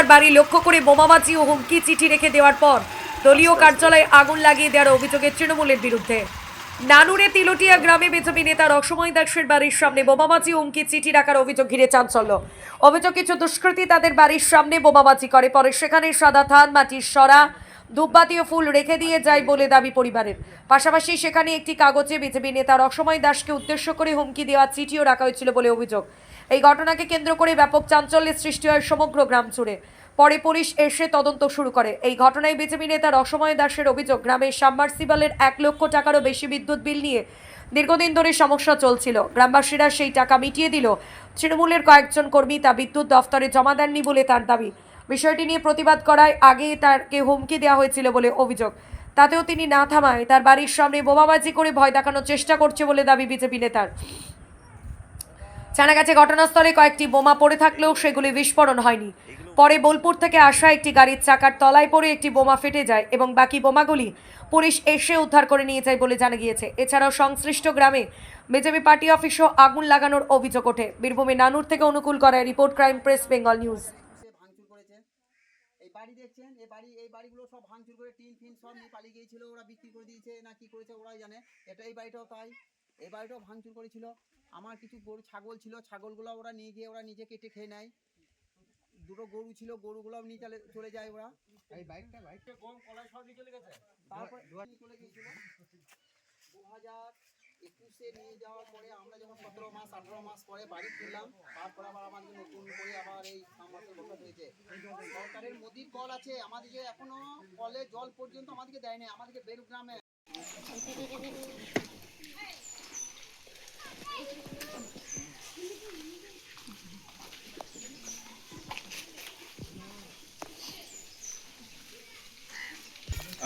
নেতার বাড়ি লক্ষ্য করে বোমাবাজি ও হুমকি চিঠি রেখে দেওয়ার পর দলীয় কার্যালয়ে আগুন লাগিয়ে দেওয়ার অভিযোগে তৃণমূলের বিরুদ্ধে। নানুরে তিলটিয়া গ্রামে বিজেপি নেতা রসময় দাসের বাড়ির সামনে বোমাবাজি ও হুমকি চিঠি রাখার অভিযোগ ঘিরে চাঞ্চল্য। অভিযোগ, কিছু দুষ্কৃতী তাদের বাড়ির সামনে বোমাবাজি করে, পরে সেখানে সাদা থান, মাটির সরা, ধূপবাতি ও ফুল রেখে দিয়ে যায় বলে দাবি পরিবারের। পাশাপাশি সেখানে একটি কাগজে বিজেপি নেতা রসময় দাসকে উদ্দেশ্য করে হুমকি দেওয়া চিঠিও রাখা হয়েছিল বলে অভিযোগ। এই ঘটনাকে কেন্দ্র করে ব্যাপক চাঞ্চল্যের সৃষ্টি হয় সমগ্র গ্রাম জুড়ে। পরে পুলিশ এসে তদন্ত শুরু করে। এই ঘটনায় বিজেপি নেতা রসময় দাসের অভিযোগ, গ্রামের সাবমার্সিবলের 1 লক্ষ টাকারও বেশি বিদ্যুৎ বিল নিয়ে দীর্ঘদিন ধরে সমস্যা চলছিল। গ্রামবাসীরা সেই টাকা মিটিয়ে দিল। তৃণমূলের কয়েকজন কর্মী তা বিদ্যুৎ দফতরে জমা দেননি বলে তার দাবি। বিষয়টি নিয়ে প্রতিবাদ করায় আগে তাকে হুমকি দেওয়া হয়েছিল বলে অভিযোগ। তাতেও তিনি না থামায় তার বাড়ির সামনে বোমাবাজি করে ভয় দেখানোর চেষ্টা করছে বলে দাবি বিজেপি নেতার। জানা গেছে, ঘটনাস্থলে কয়েকটি বোমা পড়ে থাকলেও সেগুলি বিস্ফোরণ হয়নি। পরে বোলপুর থেকে আসা একটি গাড়ির চাকার তলায় পড়ে একটি বোমা ফেটে যায় এবং বাকি বোমাগুলি পুলিশ এসে উদ্ধার করে নিয়ে যায় বলে জানা গিয়েছে। এছাড়াও সংশ্লিষ্ট গ্রামে বিজেপি পার্টি অফিসও আগুন লাগানোর অভিযোগ ওঠে। বীরভূমে নানুর থেকে অনুকূল করায় report, crime press Bengal news. এই বাড়ি দেখছেন, এই বাড়িগুলো সব ভাঙচুর করে টিন ফিন সব নিয়ে পালিয়ে গিয়েছিল, ওরা বিক্রি করে দিয়েছে না কি করেছে ওরাই জানে। এই বাড়িটাও তাই, এই বাড়িটাও ভাঙচুর করেছিল। আমার কিছু গরু ছাগল ছিল, ছাগলগুলো ওরা নিয়ে গিয়ে ওরা নিজে কেটে খেয়ে নেয়। দুটো গরু ছিল, গরুগুলোও নিয়ে চলে যায় ওরা। এই বাইকটা গম কলাই সব নিয়ে চলে গেছে। তারপর চলে গিয়েছিল 2021-এ নিয়ে যাওয়ার পরে আমরা যখন 17 মাস পরে বাড়ি ফিরলাম, তারপর আবার আমাদের নতুন করে আবার এই সামর্থ্য বসাতে হয়েছে। সরকারের মোদির কল আছে, আমাদেরকে এখনো কলে জল পর্যন্ত আমাদেরকে দেয়নি। আমাদেরকে বেরু গ্রামে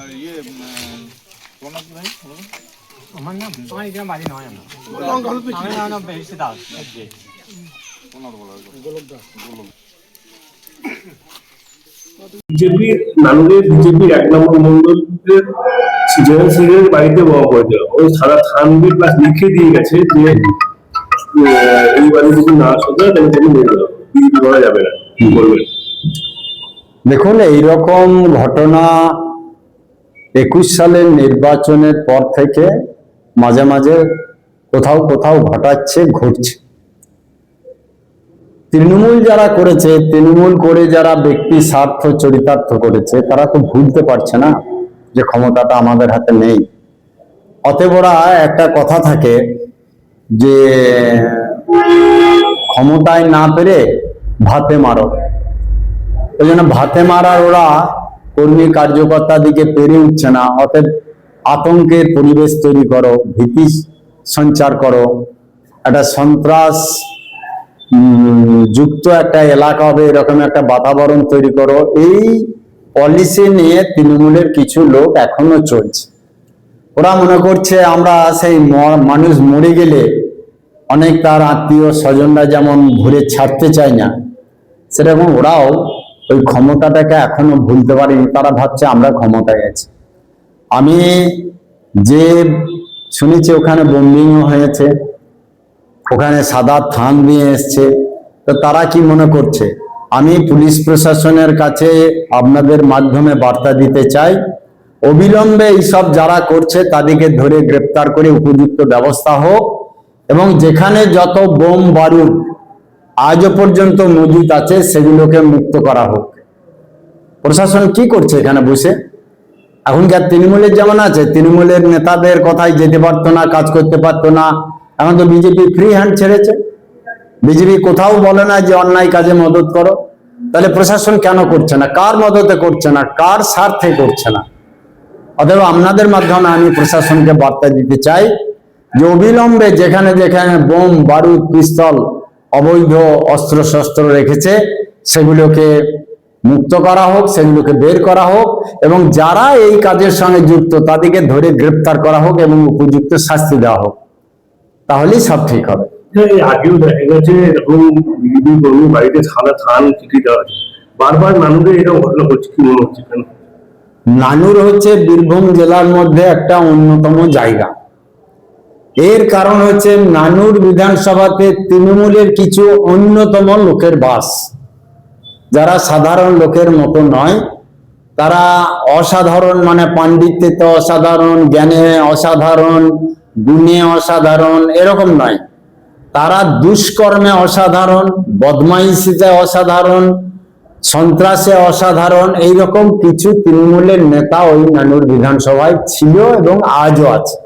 আর ইয়ে তোমার কি ভাই? আমার নাম তোমার এখানে বাড়ি নয়, আমার নাম বেশি দাস। বিজেপির 1 নম্বর মন্ডলের জয়েন্ট সেক্রেটারির বাড়িতে বোমা পড়েছিল। ওই সারা থানবি প্লাস লিখে দিয়ে গেছে যে এই বাড়ি যদি না আসে তাহলে কোনো বিজেপি করা যাবে না। কি বলবেন? দেখুন, এইরকম ঘটনা 21 সালের নির্বাচনের পর থেকে মাঝে মাঝে কোথাও কোথাও ঘটছে। তৃণমূল যারা করেছে, তৃণমূল করে যারা ব্যক্তি স্বার্থ চরিতার্থ করেছে, তারা তো ভুলতে পারছে না যে ক্ষমতাটা আমাদের হাতে নেই। অতএব ওরা একটা কথা থাকে যে ক্ষমতায় না পেরে ভাতে মারো। ওই জন্য ভাতে মারার ওরা কর্মী কার্যকর্তা দিকে পেরে উঠছে না। অতএব আতঙ্কের পরিবেশ তৈরি করো, ভীতি সঞ্চার করো, একটা সন্ত্রাস যুক্ত একটা এলাকা হবে এরকম একটা বাতাবরণ তৈরি করো। এই পলিসি নিয়ে তৃণমূলের কিছু লোক এখনো চলছে। ওরা মনে করছে আমরা সেই মানুষ মরে গেলে অনেক তার আত্মীয় স্বজনরা যেমন ঘুরে ছাড়তে চায় না, সেরকম ওরাও ওই ক্ষমতাটাকে এখনো ভুলতে পারেনি। তারা ভাবছে আমরা ক্ষমতায় আছি। আমি যে শুনেছি ওখানে বোম্বিংও হয়েছে, ওখানে সাদা থান নিয়ে এসছে। তো তারা কি মনে করছে? আমি পুলিশ প্রশাসনের কাছে আপনাদের মাধ্যমে বার্তা দিতে চাই, অবিলম্বে এইসব যারা করছে তাদেরকে ধরে গ্রেপ্তার করে উপযুক্ত ব্যবস্থা হোক এবং যেখানে যত বোম বারুদ আজও পর্যন্ত মজুদ আছে সেগুলোকে মুক্ত করা হোক। প্রশাসন কি করছে এখানে বসে? এখনকার তৃণমূলের যেমন আছে, তৃণমূলের নেতাদের কথাই যেতে পারতো না, কাজ করতে পারতো না। এখন তো বিজেপি ফ্রি হ্যান্ড ছেড়েছে। বিজেপি কোথাও বলে না যে অন্যায় কাজে মদত করো। তাহলে প্রশাসন কেন করছে না? কার মদতে করছে না? কার স্বার্থে করছে না? অতএব আপনাদের মাধ্যমে আমি প্রশাসনকে বার্তা দিতে চাই যে অবিলম্বে যেখানে যেখানে বোম বারুদ পিস্তল অবৈধ অস্ত্র শস্ত্র রেখেছে সেগুলোকে মুক্ত করা হোক, সেগুলোকে বের করা হোক এবং যারা এই কাজের সঙ্গে যুক্ত তাদেরকে ধরে গ্রেপ্তার করা হোক এবং উপযুক্ত শাস্তি দেওয়া হোক। তাহলেই সব ঠিক হবে। আগেও দেখা গেছে এরকম বিজেপি কর্মী বাড়িতে সাদা থান চিঠি দেওয়া আছে। বারবার নানুরে এরকম ঘটনা হচ্ছে, কি মনে হচ্ছে কেন? নানুর হচ্ছে বীরভূম জেলার মধ্যে একটা অন্যতম জায়গা। এর কারণ হচ্ছে নানুর বিধানসভাতে তৃণমূলের কিছু অন্যতম লোকের বাস, যারা সাধারণ লোকের মতো নয়, তারা অসাধারণ, মানে পাণ্ডিত্যে অসাধারণ, জ্ঞানে অসাধারণ, গুণে অসাধারণ এরকম নয়। তারা দুষ্কর্মে অসাধারণ, বদমাইশিতে অসাধারণ, সন্ত্রাসে অসাধারণ। এইরকম কিছু তৃণমূলের নেতা ওই নানুর বিধানসভায় ছিল এবং আজও আছে।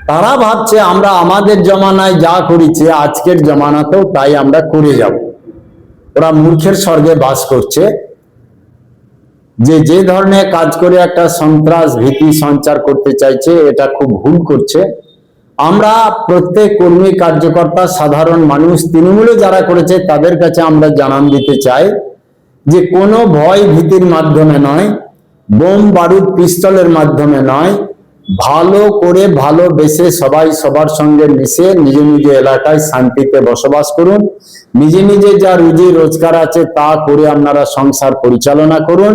তারা ভাবছে আমরা আমাদের জমানায় যা করেছি আজকের জমানাতেও তাই আমরা করে যাব। ওরা মূর্খের স্বর্গে বাস করছে। যে ধরনের কাজ করে একটা সন্ত্রাস ভীতি সঞ্চার করতে চাইছে, এটা খুব ভুল করছে। আমরা প্রত্যেক কর্মী কার্যকর্তা সাধারণ মানুষ তৃণমূলে যারা করেছে তাদের কাছে আমরা জানান দিতে চাই যে কোনো ভয় ভীতির মাধ্যমে নয়, বোম বারুদ পিস্তলের মাধ্যমে নয়, ভালো করে ভালোবেসে সবাই সবার সঙ্গে মিশে নিজ নিজ এলাকায় শান্তিতে বসবাস করুন। নিজে নিজে যা রুজি রোজগার আছে তা করে আপনারা সংসার পরিচালনা করুন।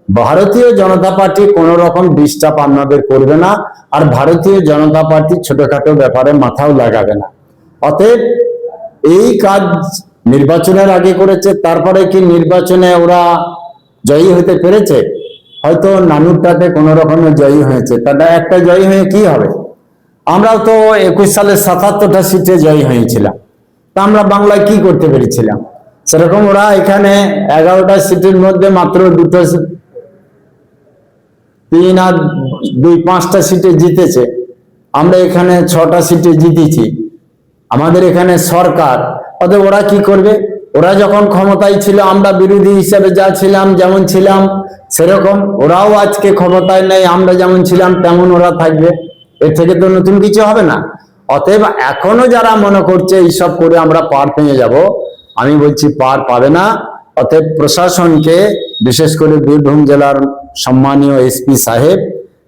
ভারতীয় জনতা পার্টি কোন রকম ডিস্টার্ব আপনাদের করবে না, আর ভারতীয় জনতা পার্টি ছোটখাটো ব্যাপারে মাথাও লাগাবে না। অতএব এই কাজ নির্বাচনের আগে করেছে, তারপরে কি নির্বাচনে ওরা জয়ী হতে পেরেছে? হয়তো নানুরটাতে কোন রকমের জয়ী হয়েছে, তাটা একটা জয়ী হয়ে কি হবে? আমরাও তো 21 সালে 77টা সিটে জয়ী হয়েছিলাম, তা আমরা বাংলায় কি করতে পেরেছিলাম? সেরকম ওরা এখানে 11টা সিটের মধ্যে মাত্র 3 আর 2 5টা সিটে জিতেছে। আমরা এখানে 6টা সিটে জিতেছি। আমাদের এখানে সরকার, অতএব ওরা কি করবে? ওরা যখন ক্ষমতায় ছিল আমরা বিরোধী হিসেবে যা ছিলাম, যেমন ছিলাম সেরকম ওরাও আজকে ক্ষমতায় নেই, আমরা যেমন ছিলাম তেমন ওরা থাকবে। এর থেকে তো নতুন কিছু হবে না। অতএব এখনো যারা মনে করছে এইসব করে আমরা পার পেয়ে যাব, আমি বলছি পার পাবে না। অতএব প্রশাসনকে, বিশেষ করে বীরভূম জেলার সম্মানীয় এসপি সাহেব,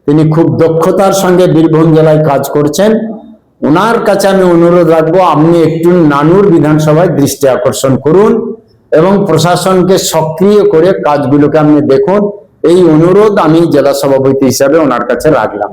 তিনি খুব দক্ষতার সঙ্গে বীরভূম জেলায় কাজ করছেন। ওনার কাছে আমি অনুরোধ রাখবো, আপনি একটু নানুর বিধানসভায় দৃষ্টি আকর্ষণ করুন এবং প্রশাসনকে সক্রিয় করে কাজগুলোকে আপনি দেখুন। এই অনুরোধ আমি জেলা সভাপতি হিসাবে ওনার কাছে রাখলাম।